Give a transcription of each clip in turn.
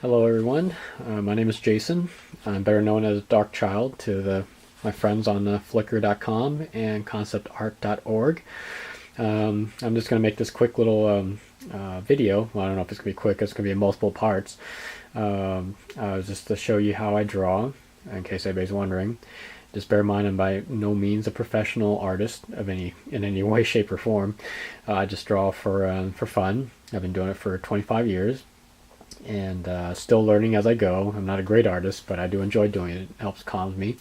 Hello everyone, my name is Jason. I'm better known as Dark Child to my friends on Flickr.com and conceptart.org. I'm just going to make this quick little video. Well, I don't know if it's going to be quick, it's going to be in multiple parts. Just to show you how I draw, in case anybody's wondering. Just bear in mind I'm by no means a professional artist in any way, shape, or form. I just draw for fun. I've been doing it for 25 years. And still learning as I go. I'm not a great artist, but I do enjoy doing it. It helps calm me.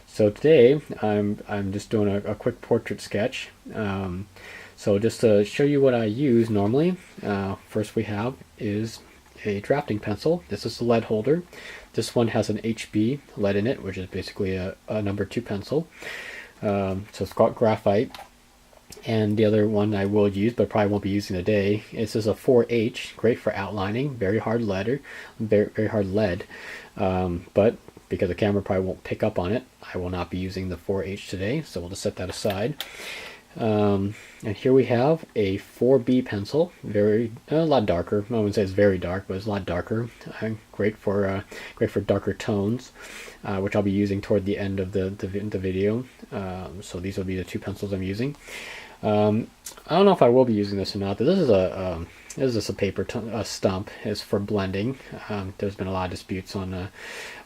So today I'm just doing a quick portrait sketch. So just to show you what I use normally, first we have is a drafting pencil. This is a lead holder. This one has an HB lead in it, which is basically a number 2 pencil. So it's got graphite. And the other one I will use, but probably won't be using today, is a 4H, great for outlining, very hard lead, but because the camera probably won't pick up on it, I will not be using the 4H today, so we'll just set that aside. And here we have a 4B pencil, a lot darker. I wouldn't say it's very dark, but it's a lot darker. Great for darker tones, which I'll be using toward the end of the video. So these will be the 2 pencils I'm using. I don't know if I will be using this or not. This is a paper stump. It's for blending. There's been a lot of disputes on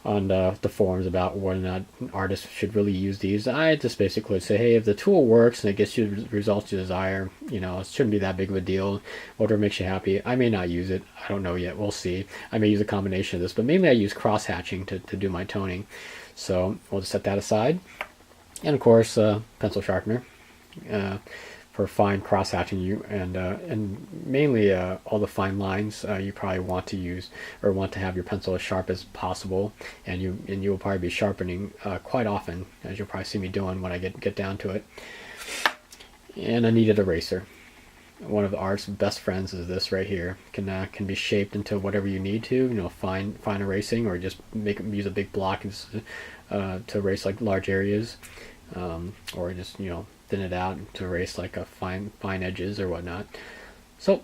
the forums about whether or not artists should really use these. I just basically say, hey, if the tool works and it gets you the results you desire, it shouldn't be that big of a deal. Whatever makes you happy. I may not use it. I don't know yet. We'll see. I may use a combination of this, but mainly I use cross-hatching to do my toning. So we'll just set that aside. And of course, pencil sharpener. For fine cross hatching, and mainly all the fine lines you probably want to use or want to have your pencil as sharp as possible, and you will probably be sharpening quite often, as you'll probably see me doing when I get down to it. And a kneaded eraser. One of the art's best friends is this right here. Can be shaped into whatever you need to, fine erasing, or just use a big block to erase like large areas, or just thin it out to erase like a fine edges or whatnot. So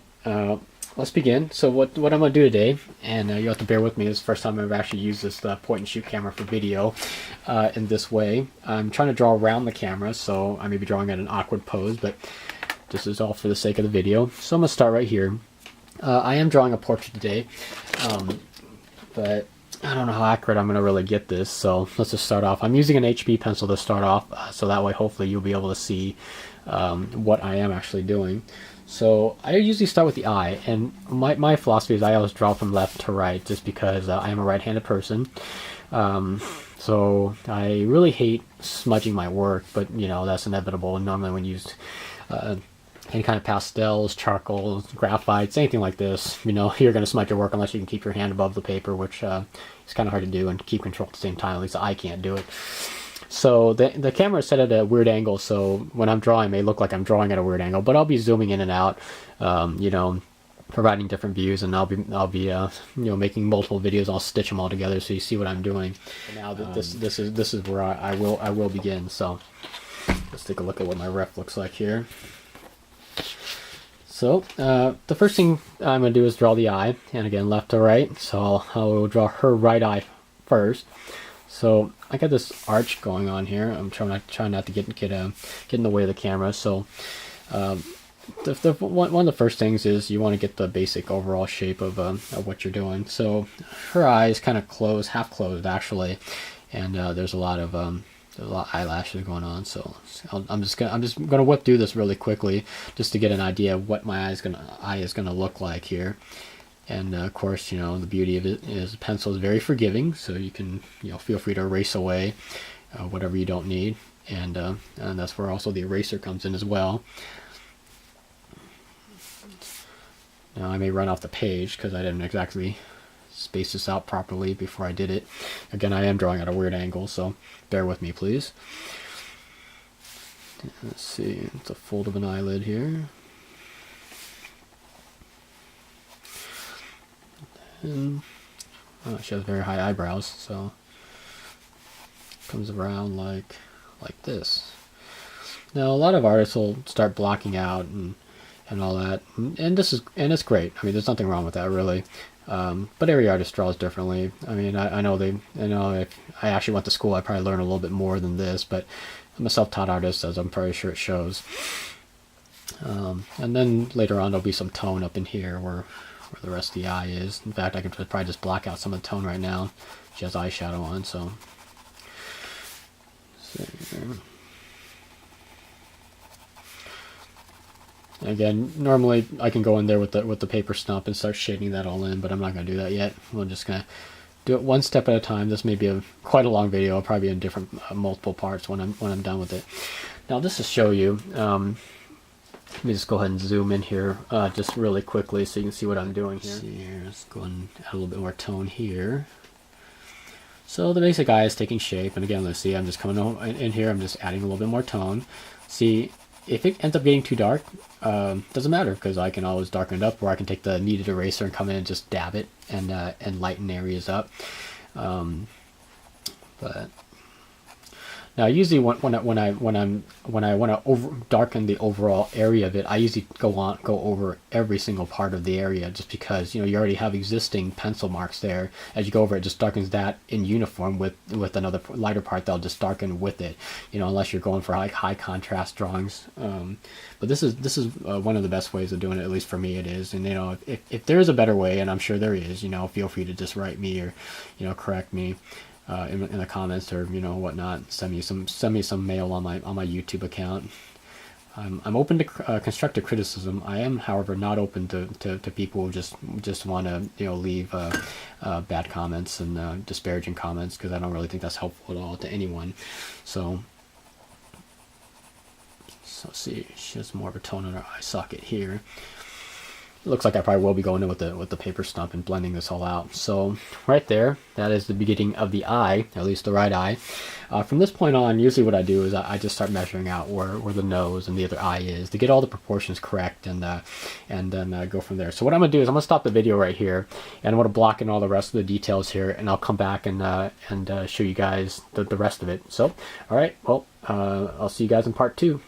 let's begin. So what I'm going to do today, and you have to bear with me, this is the first time I've actually used this point and shoot camera for video in this way. I'm trying to draw around the camera, so I may be drawing at an awkward pose, but this is all for the sake of the video. So I'm going to start right here. I am drawing a portrait today, but I don't know how accurate I'm going to really get this, so let's just start off. I'm using an HB pencil to start off, so that way hopefully you'll be able to see what I am actually doing. So I usually start with the eye, and my philosophy is I always draw from left to right, just because I am a right-handed person. So I really hate smudging my work, but that's inevitable, and normally when used any kind of pastels, charcoals, graphites, anything like this, you're going to smudge your work unless you can keep your hand above the paper, which is kind of hard to do and keep control at the same time. At least I can't do it. So the camera is set at a weird angle, so when I'm drawing, it may look like I'm drawing at a weird angle, but I'll be zooming in and out, providing different views, and I'll be making multiple videos. I'll stitch them all together so you see what I'm doing. And now this is where I will begin. So let's take a look at what my ref looks like here. So the first thing I'm going to do is draw the eye, and again left to right, so I'll draw her right eye first. So I got this arch going on here. I'm trying not to get in the way of the camera. So one of the first things is you want to get the basic overall shape of what you're doing. So her eye is kind of closed, half closed actually, and there's a lot of eyelashes going on, so I'm just gonna whip through this really quickly just to get an idea of what my eye is gonna look like here. And of course, the beauty of it is the pencil is very forgiving, so you can feel free to erase away whatever you don't need, and that's where also the eraser comes in as well. Now I may run off the page because I didn't exactly space this out properly before I did it. Again, I am drawing at a weird angle, so bear with me, please. Let's see, it's a fold of an eyelid here. And she has very high eyebrows, so it comes around like this. Now, a lot of artists will start blocking out and all that, and it's great. I mean, there's nothing wrong with that really. But every artist draws differently. I mean, I know if I actually went to school, I probably learned a little bit more than this, but I'm a self-taught artist, as I'm pretty sure it shows. And then later on, there'll be some tone up in here where the rest of the eye is. In fact, I could probably just block out some of the tone right now. She has eyeshadow on, so. Again, normally I can go in there with the paper stump and start shading that all in, but I'm not going to do that yet. I'm just going to do it one step at a time. This may be quite a long video. I'll probably be in different multiple parts when I'm done with it. Now, just to show you, let me just go ahead and zoom in here just really quickly so you can see what I'm doing here. Let's go and add a little bit more tone here. So the basic eye is taking shape, and again, let's see, I'm just coming in here, I'm just adding a little bit more tone. See, if it ends up getting too dark, doesn't matter, because I can always darken it up, or I can take the kneaded eraser and come in and just dab it and lighten areas up. But now, usually when I want to darken the overall area of it, I usually go over every single part of the area, just because you already have existing pencil marks there. As you go over it, just darkens that in uniform with another lighter part that'll just darken with it. Unless you're going for like high contrast drawings. But this is one of the best ways of doing it, at least for me it is. And if there is a better way, and I'm sure there is, feel free to just write me or correct me. In the comments or whatnot. Send me some mail on my YouTube account. I'm open to constructive criticism. I am, however, not open to people who just want to leave bad comments and disparaging comments, because I don't really think that's helpful at all to anyone. So see, she has more of a tone on her eye socket here. It looks like I probably will be going in with the paper stump and blending this all out. So right there, that is the beginning of the eye, at least the right eye. From this point on, usually what I do is I just start measuring out where the nose and the other eye is to get all the proportions correct, and then go from there. So what I'm gonna do is I'm gonna stop the video right here, and I'm gonna block in all the rest of the details here, and I'll come back and show you guys the rest of it. So all right, well, I'll see you guys in part 2.